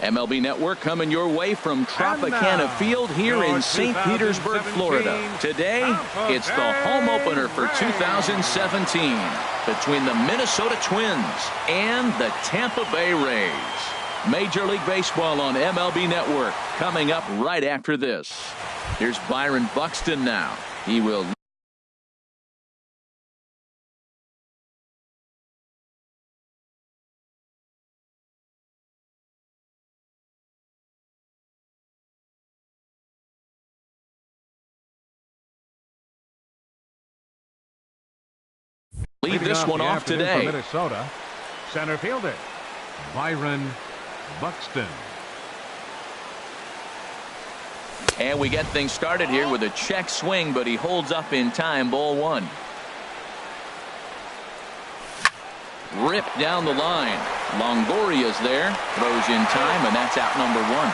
MLB Network coming your way from Tropicana Field here in St. Petersburg, Florida. Today, it's the home opener for 2017 between the Minnesota Twins and the Tampa Bay Rays. Major League Baseball on MLB Network coming up right after this. Here's Byron Buxton now. He will lead this one off today. Minnesota, center fielder Byron Buxton. And we get things started here with a check swing, but he holds up in time. Ball one. Ripped down the line. Longoria's there. Throws in time, and that's out number one.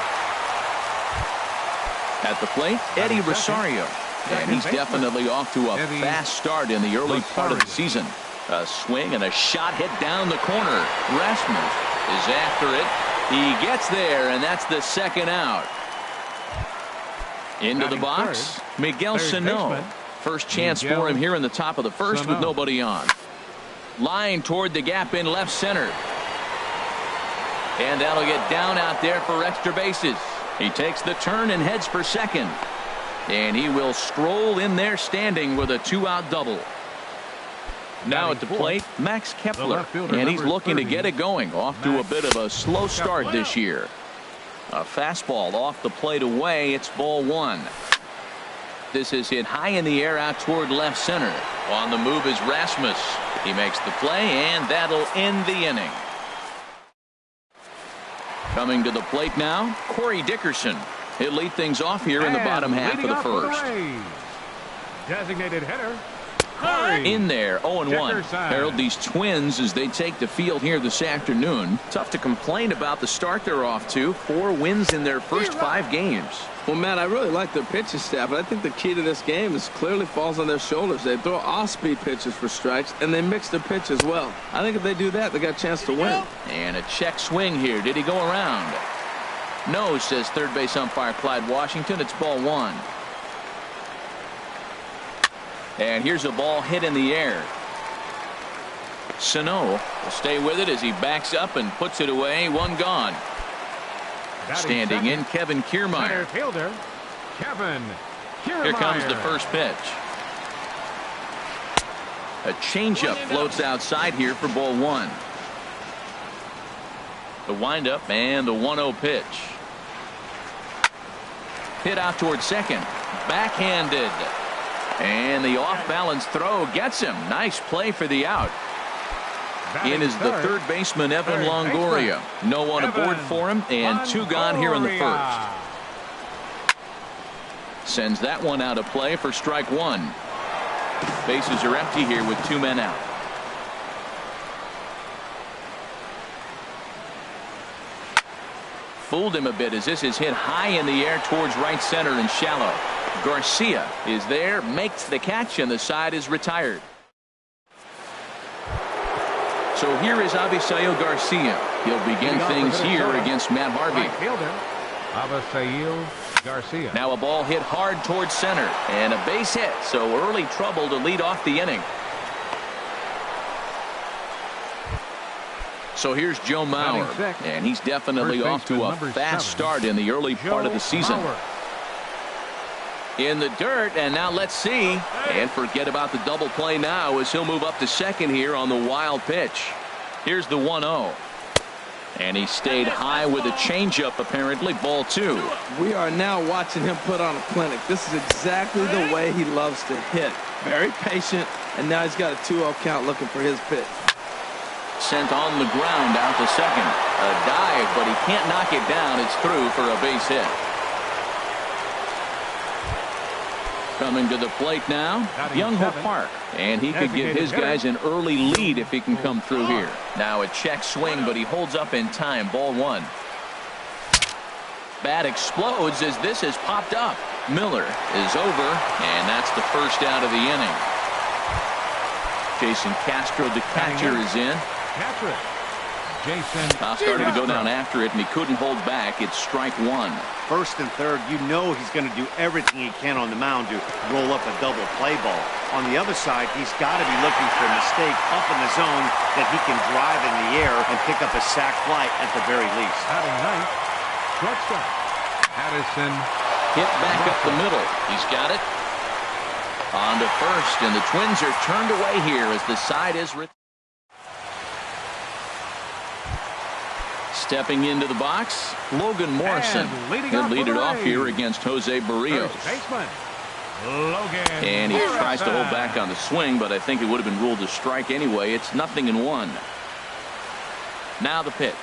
At the plate, Eddie Rosario. And he's definitely off to a fast start in the early part of the season. A swing and a shot hit down the corner. Rasmus is after it. He gets there, and that's the second out. Into the box, Miguel Sano. First chance for him here in the top of the first with nobody on. Line toward the gap in left center. And that'll get down out there for extra bases. He takes the turn and heads for second. And he will stroll in there standing with a two-out double. Now at the plate, Max Kepler. And he's looking to get it going. Off to a bit of a slow start this year. A fastball off the plate away. It's ball one. This is hit high in the air out toward left center. On the move is Rasmus. He makes the play, and that'll end the inning. Coming to the plate now, Corey Dickerson. He'll lead things off here in the bottom half of the first. Designated hitter in there, 0-1. Harold, these Twins, as they take the field here this afternoon, tough to complain about the start they're off to. 4 wins in their first 5 games. Well, Matt, I really like their pitching staff, but I think the key to this game is clearly falls on their shoulders. They throw off-speed pitches for strikes, and they mix their pitch as well. I think if they do that, they got a chance to win. And a check swing here. Did he go around? No, says third base umpire Clyde Washington. It's ball one. And here's a ball hit in the air. Sano will stay with it as he backs up and puts it away. One gone. Standing in, Kevin Kiermaier. Here comes the first pitch. A changeup floats outside here for ball one. The windup and the 1-0 pitch. Hit out towards second. Backhanded. And the off-balance throw gets him. Nice play for the out. In is the third baseman, Evan Longoria. No one aboard for him, and 2 gone here in the first. Sends that one out of play for strike one. Bases are empty here with 2 men out. Fooled him a bit as this is hit high in the air towards right center and shallow. Garcia is there, makes the catch, and the side is retired. So here is Avisail Garcia. He'll begin things here against Matt Harvey. Avisail Garcia. Now a ball hit hard towards center and a base hit, so early trouble to lead off the inning. So here's Joe Mauer, and he's definitely off to a fast start in the early part of the season. In the dirt, and now let's see. And forget about the double play now as he'll move up to second here on the wild pitch. Here's the 1-0. And he stayed high with a changeup, apparently. Ball two. We are now watching him put on a clinic. This is exactly the way he loves to hit. Very patient, and now he's got a 2-0 count looking for his pitch. Sent on the ground out to second. A dive, but he can't knock it down. It's through for a base hit. Coming to the plate now, Young-Ho Park, and he could give his guys an early lead if he can come through here. Now a check swing, but he holds up in time. Ball one. Bat explodes as this has popped up. Miller is over, and that's the first out of the inning. Jason Castro, the catcher, is in. Jason. Started to go down after it, and he couldn't hold back. It's strike one. First and third, you know he's going to do everything he can on the mound to roll up a double play ball. On the other side, he's got to be looking for a mistake up in the zone that he can drive in the air and pick up a sac fly at the very least. Batting ninth, shortstop, Addison. Hit back up the middle. He's got it. On to first, and the Twins are turned away here as the side is stepping into the box, Logan Morrison. He'll lead it off here against Jose Barrios. Baseman, Logan. And he tries to hold back on the swing, but I think it would have been ruled a strike anyway. It's 0-1. Now the pitch.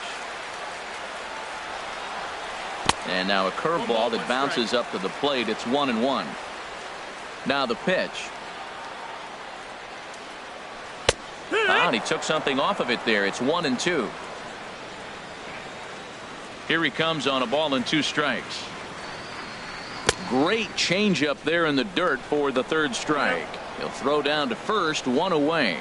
And now a curveball that bounces up to the plate. It's 1-1. Now the pitch. And he took something off of it there. It's 1-2. Here he comes on a ball and 2 strikes. Great changeup there in the dirt for the 3rd strike. He'll throw down to first, 1 away.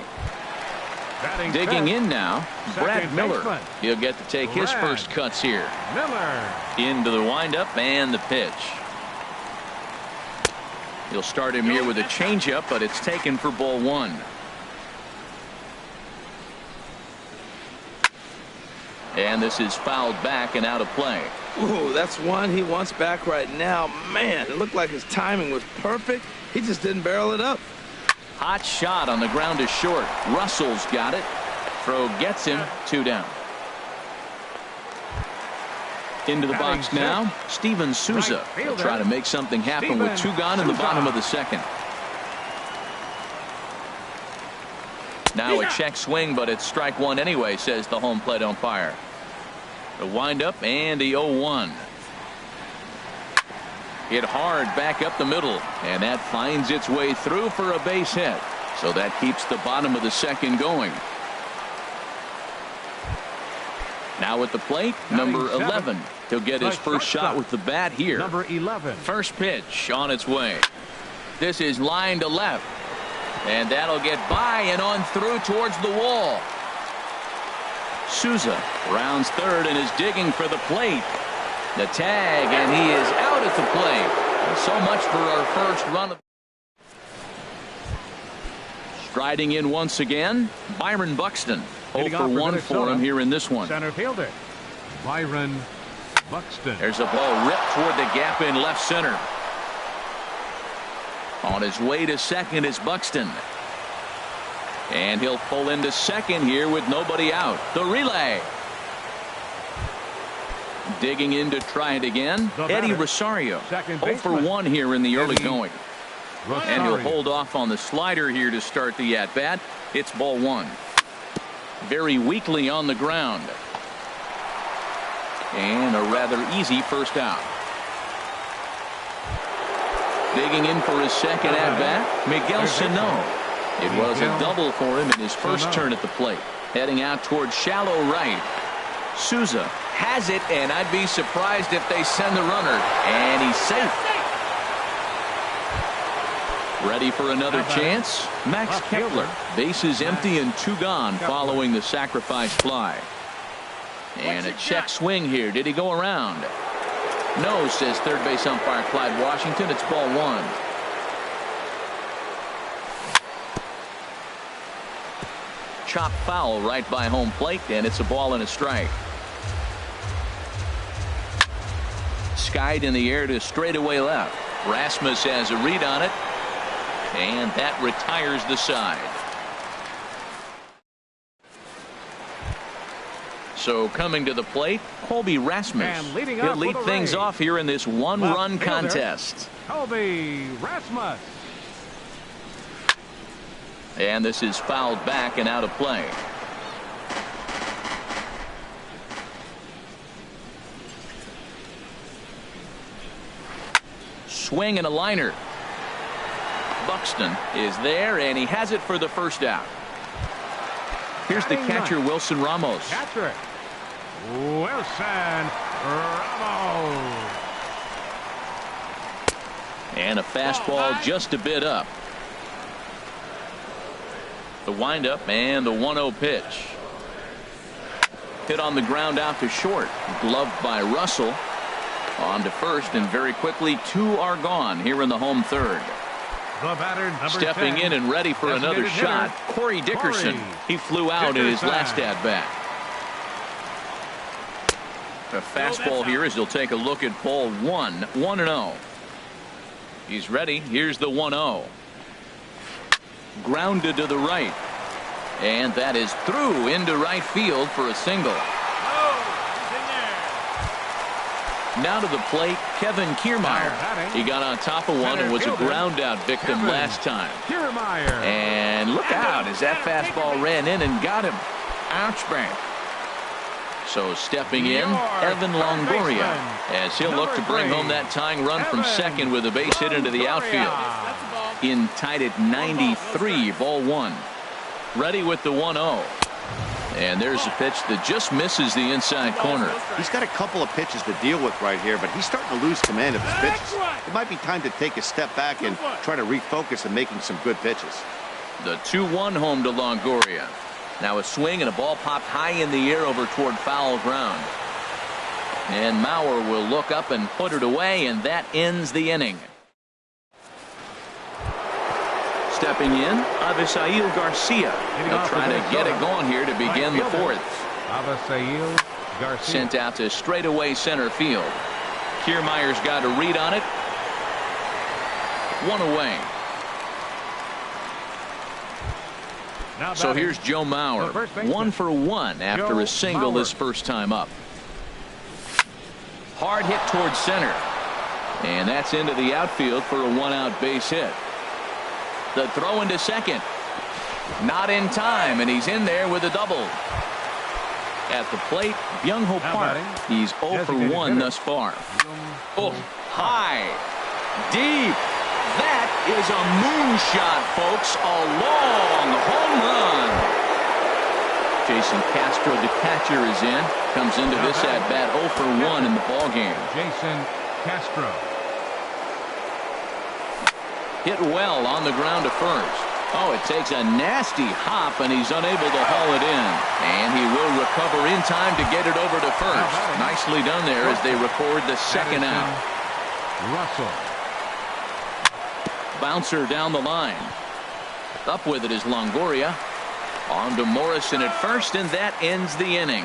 Batting Digging in now, Brad second Miller. baseman. He'll get to take his Brad first cuts here. Miller. Into the windup and the pitch. He'll start him here with a changeup, but it's taken for ball 1. And this is fouled back and out of play. Ooh, that's one he wants back right now. Man, it looked like his timing was perfect. He just didn't barrel it up. Hot shot on the ground to short. Russell's got it. Throw gets him. 2 down. Into the box now, Steven Souza will try to make something happen with 2 gone in the bottom of the 2nd. Now a check swing, but it's strike 1 anyway, says the home plate umpire. The windup and the 0-1. Hit hard back up the middle, and that finds its way through for a base hit. So that keeps the bottom of the 2nd going. Now at the plate, number 11. He'll get his first shot with the bat here. Number 11. First pitch on its way. This is line to left. And that'll get by and on through towards the wall. Souza rounds 3rd and is digging for the plate. The tag, and he is out at the plate. And so much for our first run. Striding in once again, Byron Buxton. 0 for 1 for him here in this one. Center fielder, Byron Buxton. There's a ball ripped toward the gap in left center. On his way to 2nd is Buxton. And he'll pull into 2nd here with nobody out. The relay. Digging in to try it again. Eddie Rosario. 0 for 1 here in the early going. And he'll hold off on the slider here to start the at-bat. It's ball 1. Very weakly on the ground. And a rather easy first out. Digging in for his 2nd at-bat, Miguel Sano. It was a double for him in his first turn at the plate. Heading out towards shallow right. Souza has it, and I'd be surprised if they send the runner. And he's safe. Ready for another chance? Max Kepler. Bases empty and 2 gone following the sacrifice fly. And a check swing here. Did he go around? No, says 3rd base umpire Clyde Washington. It's ball 1. Chop foul right by home plate, and it's a ball and a strike. Skied in the air to straightaway left. Rasmus has a read on it, and that retires the side. So coming to the plate, Colby Rasmus. He'll lead things off here in this 1-run contest. Colby Rasmus. And this is fouled back and out of play. Swing and a liner. Buxton is there, and he has it for the first out. Here's the catcher, Wilson Ramos. Catcher, Wilson Ramos. And a fastball just a bit up. The windup and the 1-0 pitch. Hit on the ground out to short. Gloved by Russell. On to first, and very quickly 2 are gone here in the home third. The batter, number Stepping 10, in and ready for another designated shot, hitter, Corey Dickerson. Corey He flew out in his Dickerson. last at-bat. A fastball here as he'll take a look at ball 1, 1-0. He's ready. Here's the 1-0. Grounded to the right. And that is through into right field for a single. Now to the plate, Kevin Kiermaier. He got on top of one and was a ground out victim Kevin last time. Kiermaier. And look out as that fastball ran in and got him. Ouch bang. So stepping in, Evan Longoria, as he'll look to bring home that tying run from second with a base hit into the outfield. In tied at 93, ball 1. Ready with the 1-0. And there's a pitch that just misses the inside corner. He's got a couple of pitches to deal with right here, but he's starting to lose command of his pitches. It might be time to take a step back and try to refocus on making some good pitches. The 2-1 home to Longoria. Now a swing and a ball popped high in the air over toward foul ground. And Mauer will look up and put it away, and that ends the inning. Stepping in, Avisail Garcia. They'll try to get it going here to begin the fourth. Avisail Garcia. Sent out to straightaway center field. Kiermaier's got a read on it. 1 away. So here's Joe Mauer, 1 for 1 after a single his first time up. Hard hit towards center. And that's into the outfield for a 1-out base hit. The throw into second. Not in time, and he's in there with a double. At the plate, Byung-Ho Park. He's 0 for 1 thus far. Oh, high. Deep. That is a moonshot, folks. A long home run. Jason Castro, the catcher, is in. Comes into this at-bat 0 for 1 in the ballgame. Jason Castro. Hit well on the ground to first. Oh, it takes a nasty hop, and he's unable to haul it in. And he will recover in time to get it over to first. Nicely done there as they record the second out. Russell. Bouncer down the line. Up with it is Longoria. On to Morrison at first, and that ends the inning.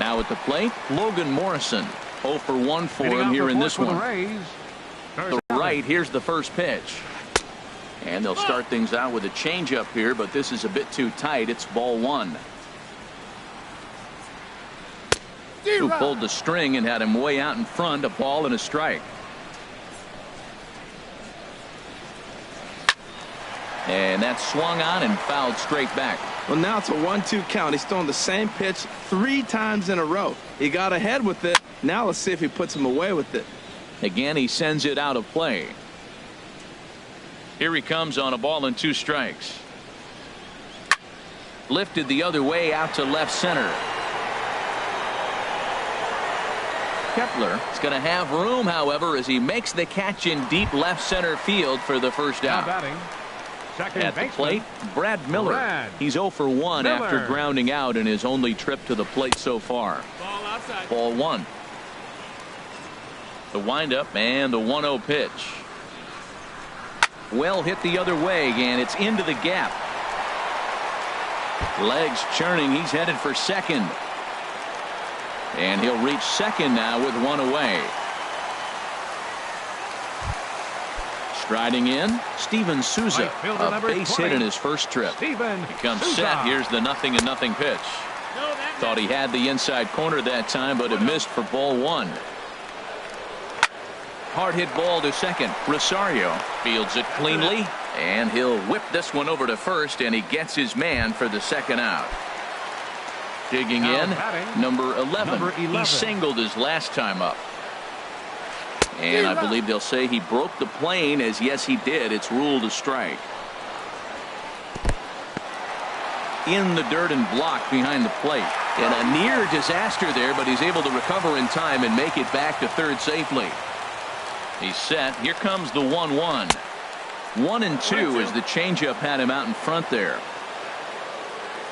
Now at the plate, Logan Morrison. 0 for 1 for him here in this one. The right, here's the first pitch. And they'll start things out with a changeup here, but this is a bit too tight. It's ball 1. Who pulled the string and had him way out in front, a ball and a strike. And that's swung on and fouled straight back. Well, now it's a 1-2 count. He's throwing the same pitch 3 times in a row. He got ahead with it. Now let's see if he puts him away with it. Again, he sends it out of play. Here he comes on a ball and 2 strikes. Lifted the other way out to left center. Kepler is going to have room, however, as he makes the catch in deep left center field for the first out. At the plate, Brad Miller. He's 0 for 1 after grounding out in his only trip to the plate so far. Ball outside. Ball 1. The windup and the 1-0 pitch. Well hit the other way, and it's into the gap. Legs churning. He's headed for second. And he'll reach second now with 1 away. Striding in, Steven Souza. A base hit in his first trip. He comes set. Here's the 0-0 pitch. Thought he had the inside corner that time, but it missed for ball 1. Hard hit ball to second. Rosario fields it cleanly, and he'll whip this one over to first, and he gets his man for the second out. Digging in, number 11. He singled his last time up. And I believe they'll say he broke the plane, as yes he did. It's ruled a strike. In the dirt and blocked behind the plate. And a near disaster there, but he's able to recover in time and make it back to third safely. He's set. Here comes the 1-1. 1-2 as the changeup had him out in front there.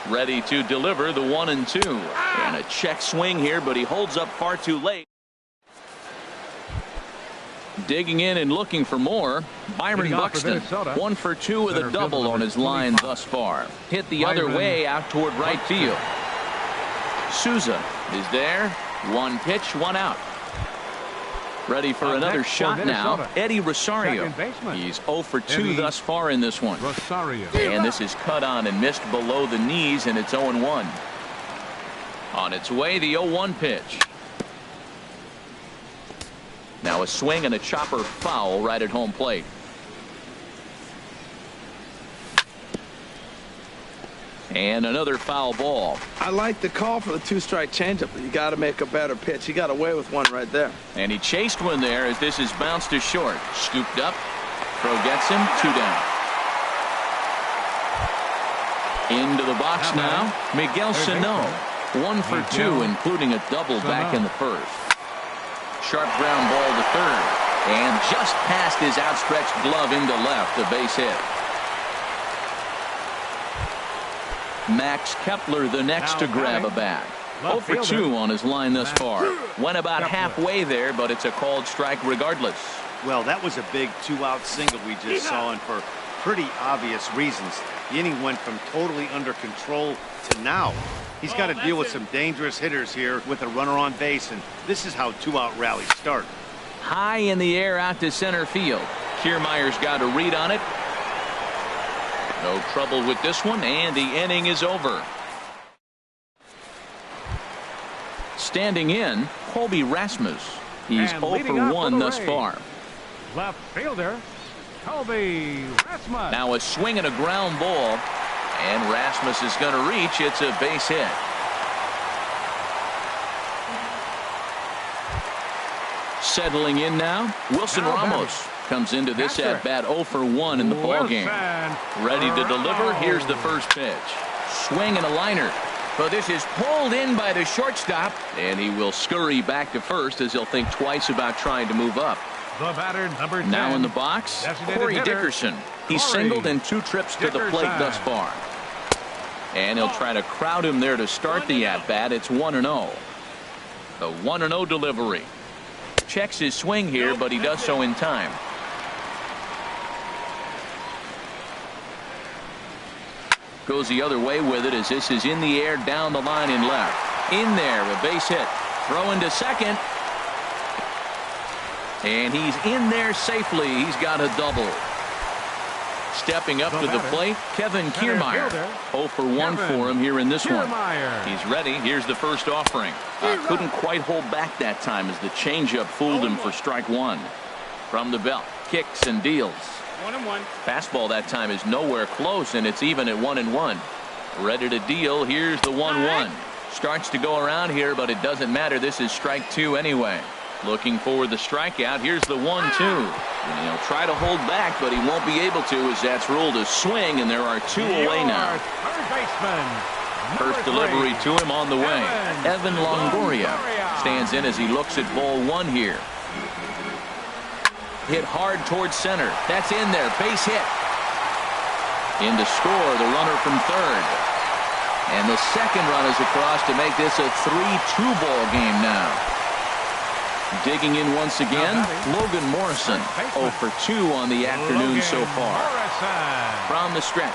Ready to deliver the 1-2. And a check swing here, but he holds up far too late. Digging in and looking for more. Byron Buxton, 1 for 2 with a double on his line thus far. Hit the other way out toward right field. Souza is there. 1 pitch, 1 out. Ready for another shot now. Eddie Rosario. He's 0 for 2 thus far in this one. And this is cut on and missed below the knees, and it's 0-1. On its way, the 0-1 pitch. Now a swing and a chopper foul right at home plate. And another foul ball. I like the call for the 2-strike changeup, but you got to make a better pitch. He got away with one right there. And he chased one there as this is bounced to short. Scooped up. Throw gets him. 2 down. Into the box now. Miguel Sano. 1 for 2, including a double back in the first. Sharp ground ball to third. And just past his outstretched glove into left. A base hit. Max Kepler the next to grab a bat. 0 for 2 on his line thus far. Went about halfway there, but it's a called strike regardless. Well, that was a big 2-out single we just saw, and for pretty obvious reasons. The inning went from totally under control to now. He's got to deal with some dangerous hitters here with a runner on base, and this is how 2-out rallies start. High in the air out to center field. Kiermaier's got a read on it. No trouble with this one, and the inning is over. Standing in, Colby Rasmus. He's 0 for 1 thus far. Left fielder, Colby Rasmus. Now a swing and a ground ball, and Rasmus is going to reach. It's a base hit. Settling in now, Wilson Ramos comes into this at bat 0 for 1 in the ball game. Ready to deliver. Here's the first pitch. Swing and a liner. But this is pulled in by the shortstop, and he will scurry back to first as he'll think twice about trying to move up. The batter, number 10. Now in the box, Corey Dickerson. He's singled in 2 trips to the plate thus far. And he'll try to crowd him there to start the at bat. It's 1-0. The 1-0 delivery. Checks his swing here, but he does so in time. Goes the other way with it as this is in the air down the line in left. In there, a base hit. Throw into second. And he's in there safely. He's got a double. Stepping up to the plate, Kevin Kiermaier. 0 for 1 for him here in this one. He's ready. Here's the first offering. Couldn't quite hold back that time as the changeup fooled him for strike 1. From the belt, kicks and deals. 1-1. Fastball that time is nowhere close, and it's even at 1-1. Ready to deal. Here's the 1-1. Starts to go around here, but it doesn't matter. This is strike 2 anyway. Looking for the strikeout. Here's the 1-2. And he'll try to hold back, but he won't be able to as that's ruled a swing, and there are 2 away now. First delivery to him on the way. Evan Longoria stands in as he looks at ball 1 here. Hit hard towards center. That's in there. Base hit. In to score, the runner from third. And the second run is across to make this a 3-2 ball game now. Digging in once again, Logan Morrison. 0 for 2 on the afternoon so far. From the stretch.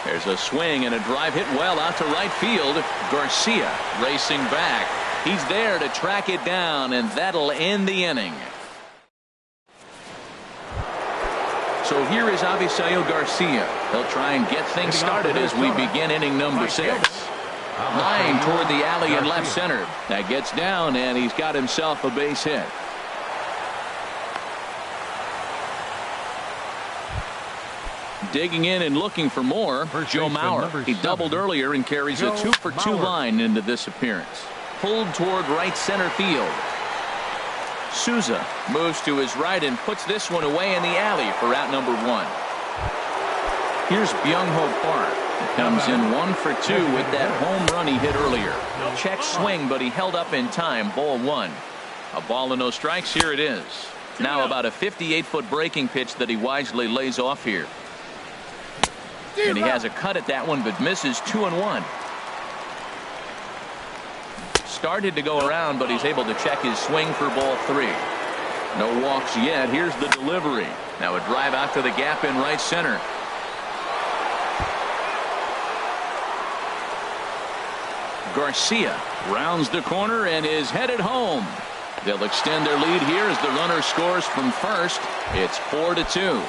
There's a swing and a drive hit well out to right field. Garcia racing back. He's there to track it down, and that'll end the inning. So here is Avisail Garcia. He'll try and get things started as we begin inning number 6. Line toward the alley in left center. That gets down, and he's got himself a base hit. Digging in and looking for more, Joe Mauer. He doubled earlier and carries a 2 for 2 line into this appearance. Pulled toward right center field. Souza moves to his right and puts this one away in the alley for out number 1. Here's Byung-Ho Park. He comes in 1 for 2 with that home run he hit earlier. Check swing, but he held up in time. Ball 1. A ball and no strikes. Here it is. Now about a 58-foot breaking pitch that he wisely lays off here. And he has a cut at that one, but misses 2-1. Started to go around, but he's able to check his swing for ball 3. No walks yet. Here's the delivery. Now a drive out to the gap in right center. Garcia rounds the corner and is headed home. They'll extend their lead here as the runner scores from first. It's 4-2.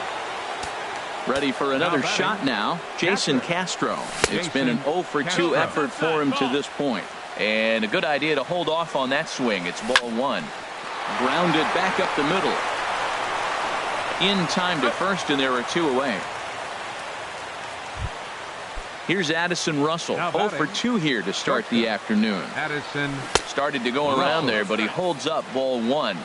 Ready for another shot now. Jason Castro. It's been an 0 for 2 effort for him to this point. And a good idea to hold off on that swing. It's ball 1. Grounded back up the middle. In time to first, and there are 2 away. Here's Addison Russell. 0 for 2 here to start the afternoon. Addison started to go around there, but he holds up ball 1.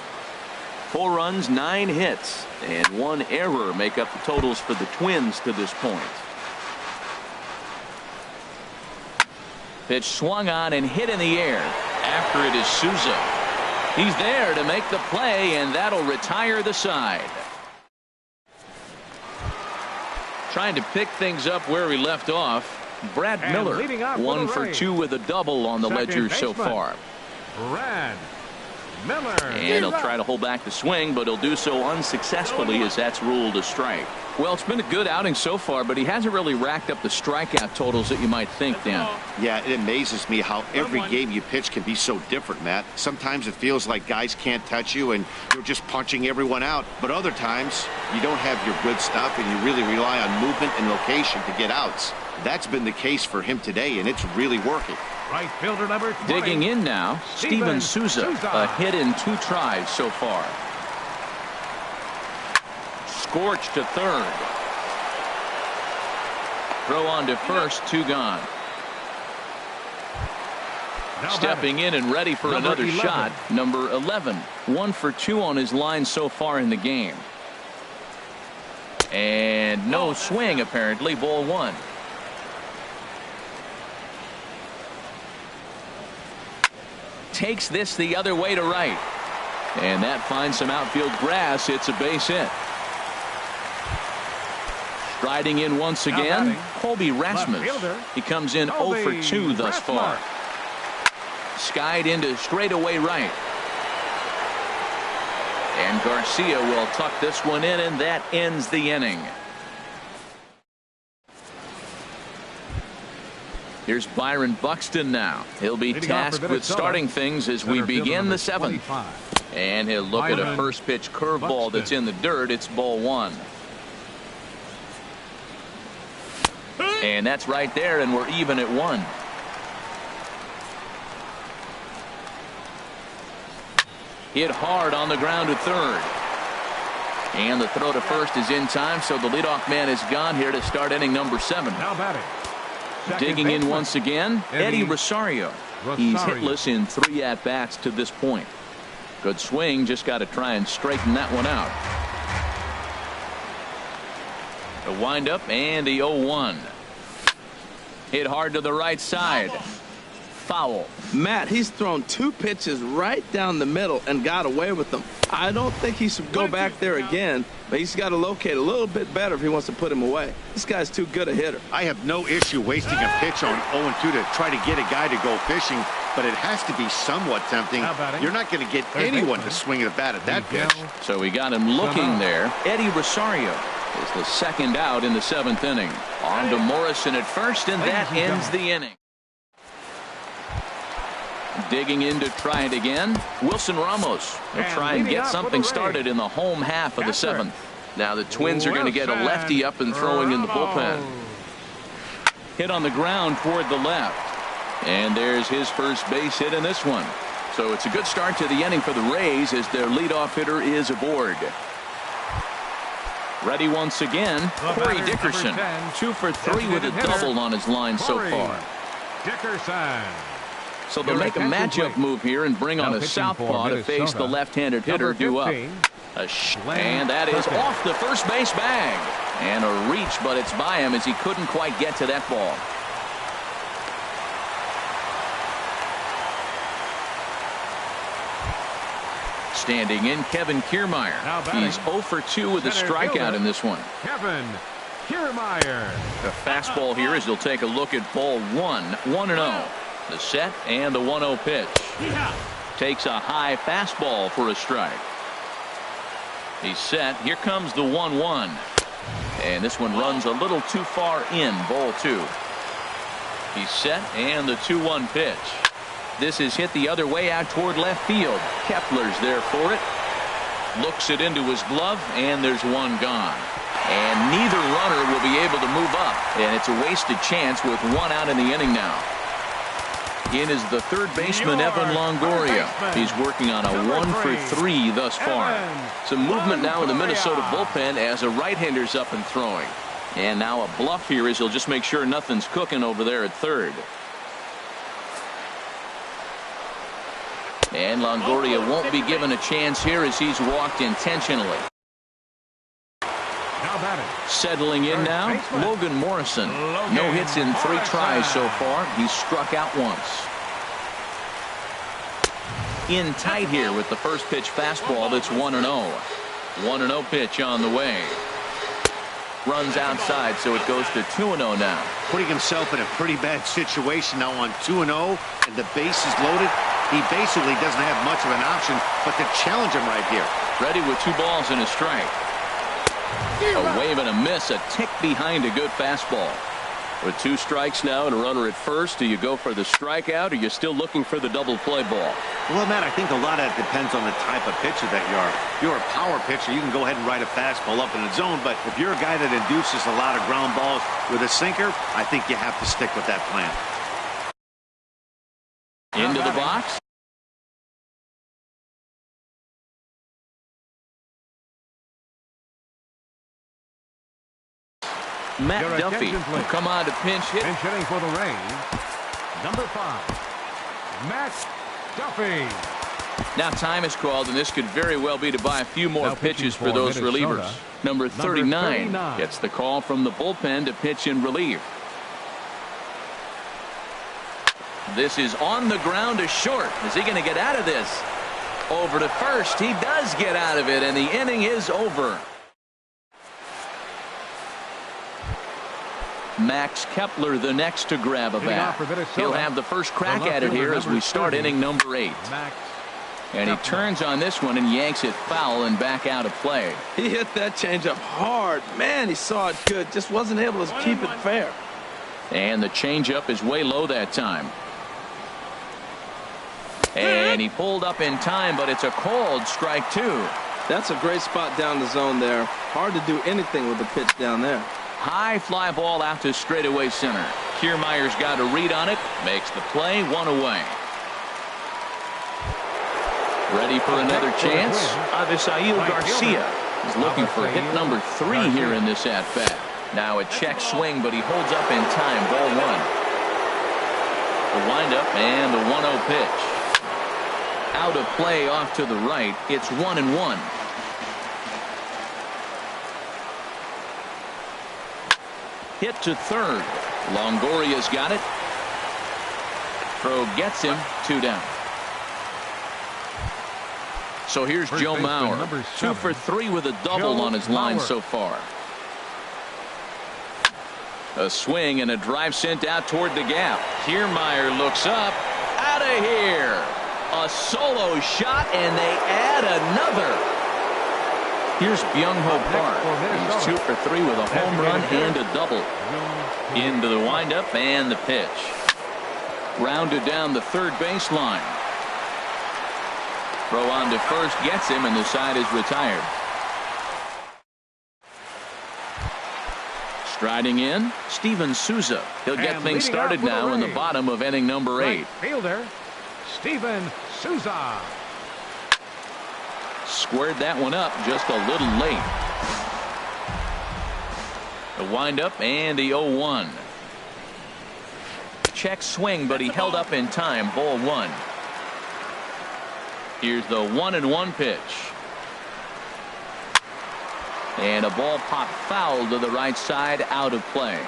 4 runs, 9 hits, and 1 error make up the totals for the Twins to this point. Pitch swung on and hit in the air. After it is Souza. He's there to make the play, and that'll retire the side. Trying to pick things up where we left off. Brad Miller, 1 for 2 with a double on the ledger so far. Brad Miller. And he'll try to hold back the swing, but he'll do so unsuccessfully as that's ruled a strike. Well, it's been a good outing so far, but he hasn't really racked up the strikeout totals that you might think, Dan. Yeah, it amazes me how every game you pitch can be so different, Matt. Sometimes it feels like guys can't touch you and you're just punching everyone out. But other times, you don't have your good stuff and you really rely on movement and location to get outs. That's been the case for him today, and it's really working. Right fielder number 20. Digging in now, Steven Souza. A hit in 2 tries so far. Scorch to third. Throw on to first, 2 gone. Stepping in and ready for another shot, number 11. 1 for 2 on his line so far in the game. And no swing, apparently. Ball 1. Takes this the other way to right. And that finds some outfield grass. It's a base hit. Striding in once again, Colby Rasmus. He comes in 0 for 2 thus far. Skied into straightaway right. And Garcia will tuck this one in, and that ends the inning. Here's Byron Buxton now. He'll be tasked with starting things as we begin the 7th. And he'll look at a first pitch curveball that's in the dirt. It's ball 1. And that's right there, and we're even at 1. Hit hard on the ground to third. And the throw to first is in time, so the leadoff man is gone here to start inning number 7. Now batting. Digging in once again, Eddie Rosario. He's hitless in 3 at-bats to this point. Good swing, just got to try and straighten that one out. The windup and the 0-1. Hit hard to the right side. Foul. Matt, he's thrown 2 pitches right down the middle and got away with them. I don't think he should go back there again, but he's got to locate a little bit better if he wants to put him away. This guy's too good a hitter. I have no issue wasting a pitch on 0-2 to try to get a guy to go fishing, but it has to be somewhat tempting. You're not going to get anyone to swing at a bat at that pitch. So we got him looking there. Eddie Rosario is the 2nd out in the 7th inning. On to Morrison at first, and that ends the inning. Digging in to try it again, Wilson Ramos will try and get something started in the home half of the 7th. Now the Twins are going to get a lefty up and throwing in the bullpen. Hit on the ground toward the left. And there's his first base hit in this one. So it's a good start to the inning for the Rays as their leadoff hitter is aboard. Ready once again, Corey Dickerson. 2 for 3 with a double on his line so far. Dickerson. So they'll make a matchup move here and bring on a southpaw to face the left-handed hitter due up. And that is off the first base bag. And a reach, but it's by him as he couldn't quite get to that ball. Standing in, Kevin Kiermaier. He's 0 for 2 with a strikeout in this one. Kevin Kiermaier. The fastball here as he'll take a look at ball 1-0. The set and the 1-0 pitch. Takes a high fastball for a strike. He's set. Here comes the 1-1. And this one runs a little too far in. Ball 2. He's set and the 2-1 pitch. This is hit the other way out toward left field. Kepler's there for it. Looks it into his glove, and there's one gone. And neither runner will be able to move up. And it's a wasted chance with one out in the inning now. In is the third baseman, Evan Longoria. He's working on a 1-for-3 thus far. Some movement now in the Minnesota bullpen as a right-hander's up and throwing. And now a bluff here as he'll just make sure nothing's cooking over there at third. And Longoria won't be given a chance here as he's walked intentionally. Settling in now, Logan Morrison. No hits in 3 tries so far. He's struck out once. In tight here with the first pitch fastball that's 1-0. 1-0 pitch on the way. Runs outside, so it goes to 2-0 now. Putting himself in a pretty bad situation now on 2-0, and the base is loaded. He basically doesn't have much of an option but to challenge him right here. Ready with 2 balls and a strike. A wave and a miss, a tick behind a good fastball. With 2 strikes now and a runner at first, do you go for the strikeout or are you still looking for the double play ball? Well, Matt, I think a lot of it depends on the type of pitcher that you are. If you're a power pitcher, you can go ahead and ride a fastball up in the zone, but if you're a guy that induces a lot of ground balls with a sinker, I think you have to stick with that plan. Into the box. Matt Duffy will come on to pinch hit. Pinch hitting for the Rays, number 5, Matt Duffy. Now time is called, and this could very well be to buy a few more pitches for those Minnesota, relievers. Number 39 gets the call from the bullpen to pitch in relief. This is on the ground to short. Is he going to get out of this? Over to first. He does get out of it, and the inning is over. Max Kepler the next to grab a bat. He'll have the first crack at it here as we start inning number 8. And he turns on this one and yanks it foul and back out of play. He hit that changeup hard. Man, he saw it good. Just wasn't able to keep it fair. And the changeup is way low that time. And he pulled up in time, but it's a called strike 2. That's a great spot down the zone there. Hard to do anything with the pitch down there. High fly ball out to straightaway center. Kiermaier's got a read on it. Makes the play, 1 away. Ready for another chance. Avisail Garcia is looking for hit number 3 here in this at-bat. Now a check swing, but he holds up in time. Ball 1. The windup and the 1-0 pitch. Out of play off to the right. It's 1-1. Hit to third. Longoria's got it. Throw gets him. 2 down. So here's Joe Mauer. 2 for 3 with a double on his line so far. A swing and a drive sent out toward the gap. Kiermaier looks up. Out of here. A solo shot, and they add another. Here's Byung-Ho Park. He's 2 for 3 with a home run and a double. Into the windup and the pitch. Rounded down the third baseline. Throw on to first gets him, and the side is retired. Striding in, Steven Souza. He'll get things started now in the bottom of inning number 8. Fielder, Steven Souza. Squared that one up just a little late. The windup and the 0-1. Check swing, but he held up in time. Ball 1. Here's the 1-1 pitch. And a ball popped foul to the right side, out of play.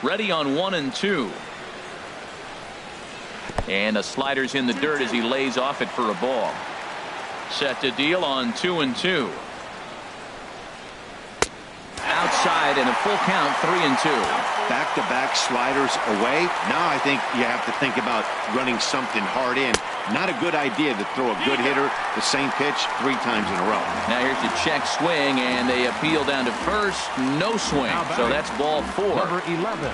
Ready on 1-2. And a slider's in the dirt as he lays off it for a ball. Set to deal on 2-2. outside, and a full count, 3-2. Back-to-back sliders away. Now I think you have to think about running something hard in. Not a good idea to throw a good hitter the same pitch 3 times in a row. Now here's the check swing, and they appeal down to first. No swing. So that's ball 4. Number 11.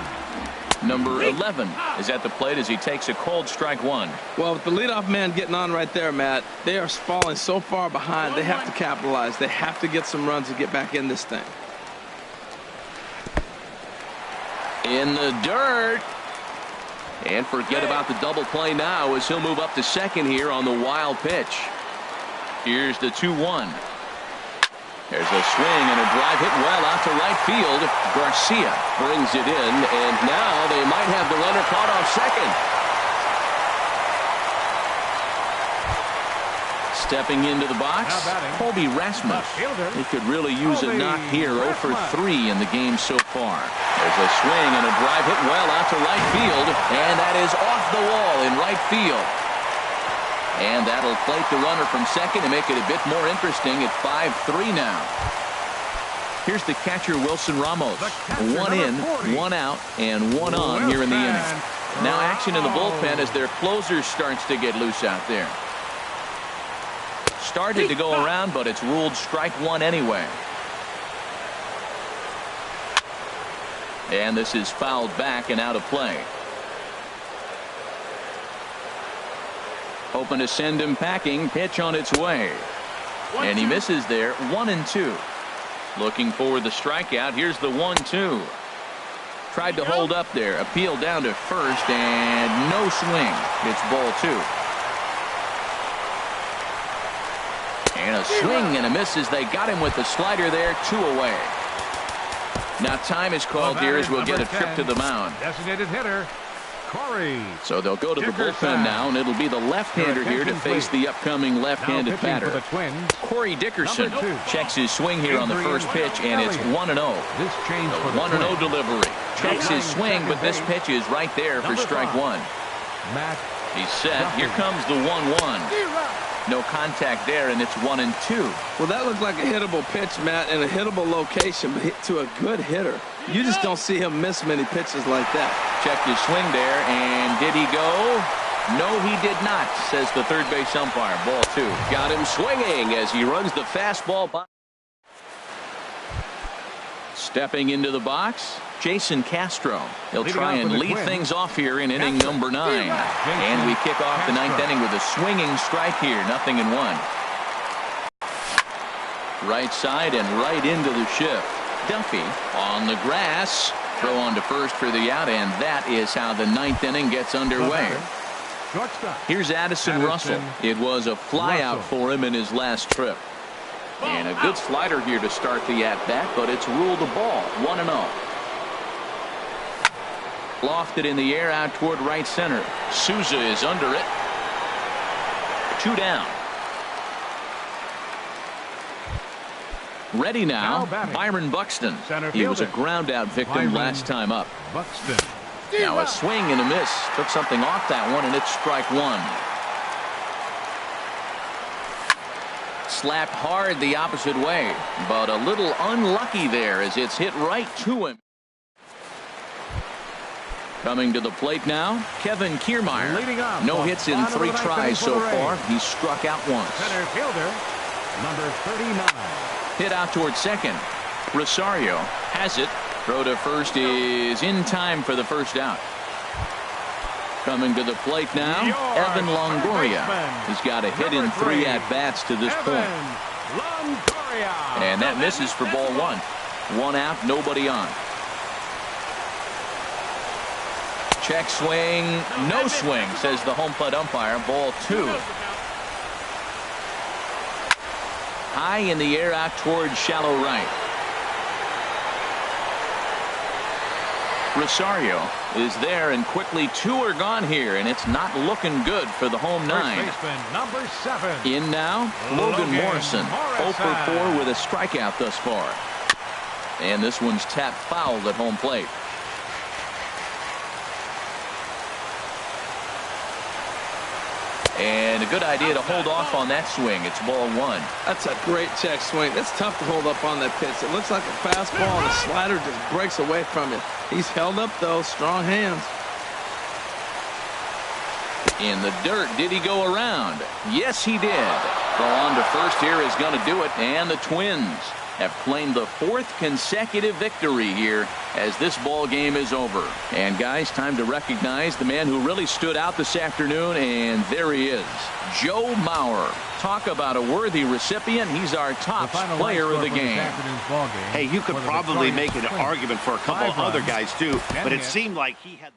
Number 11 is at the plate as he takes a cold strike 1. Well, with the leadoff man getting on right there, Matt, they are falling so far behind. They have to capitalize. They have to get some runs to get back in this thing. In the dirt. And forget about the double play now as he'll move up to second here on the wild pitch. Here's the 2-1. There's a swing and a drive hit well out to right field. Garcia brings it in, and now they might have the runner caught off second. Stepping into the box, Colby Rasmus. He could really use a knock here. 0 for 3 in the game so far. There's a swing and a drive hit well out to right field, and that is off the wall in right field. And that'll plate the runner from second and make it a bit more interesting at 5-3 now. Here's the catcher, Wilson Ramos. 1 in, 1 out, and 1 on here in the inning. Now action in the bullpen as their closer starts to get loose out there. Started to go around, but it's ruled strike 1 anyway. And this is fouled back and out of play. Hoping to send him packing. Pitch on its way. And he misses there. 1-2. Looking for the strikeout. Here's the 1-2. Tried to hold up there. Appeal down to first, and no swing. It's ball 2. And a swing and a miss as they got him with the slider there. 2 away. Now time is called here as we'll get a trip to the mound. Designated hitter, Corey. So they'll go to the bullpen now, and it'll be the left-hander here to face the upcoming left-handed batter. Corey Dickerson checks his swing here on the first pitch, and it's 1-0. This change for the 1-0 delivery. Checks his swing, but this pitch is right there for strike 1. He's set. Here comes the 1-1. No contact there, and it's 1-2. Well, that looked like a hittable pitch, Matt, in a hittable location, but hit to a good hitter. You just don't see him miss many pitches like that. Checked his swing there, and did he go? No, he did not, says the third base umpire. Ball 2. Got him swinging as he runs the fastball by. Stepping into the box, Jason Castro. He'll try and lead things off here in inning number 9. And we kick off the 9th inning with a swinging strike here. 0-1. Right side and right into the shift. Duffy on the grass. Throw on to first for the out, and that is how the 9th inning gets underway. Here's Addison Russell. It was a flyout for him in his last trip. And a good slider here to start the at-bat, but it's ruled a ball. 1-0. Lofted in the air out toward right center. Souza is under it. 2 down. Ready now, Byron Buxton. He was a ground out victim last time up. Now a swing and a miss. Took something off that one, and it's strike 1. Slapped hard the opposite way, but a little unlucky there as it's hit right to him. Coming to the plate now, Kevin Kiermaier. No hits in 3 tries so far. He's struck out once. Center fielder, number 39. Hit out towards second. Rosario has it. Throw to first is in time for the first out. Coming to the plate now, Evan Longoria. He's got a hit in 3 at-bats to this point. And that misses for ball 1. 1 out, nobody on. Check swing, no swing, says the home plate umpire. Ball 2. High in the air out towards shallow right. Rosario is there, and quickly 2 are gone here, and it's not looking good for the home 9. Number 7. In now, Logan Morrison. 0 for 4 with a strikeout thus far. And this one's tapped foul at home plate. And a good idea to hold off on that swing. It's ball 1. That's a great check swing. That's tough to hold up on that pitch. It looks like a fastball, and the slider just breaks away from you. He's held up, though. Strong hands. In the dirt, did he go around? Yes, he did. Throw on to first here is going to do it, and the Twins have claimed the 4th consecutive victory here as this ball game is over. And guys, time to recognize the man who really stood out this afternoon, and there he is, Joe Mauer. Talk about a worthy recipient. He's our top player of the game. Hey, you could probably make an argument for a couple other guys too, but it seemed like he had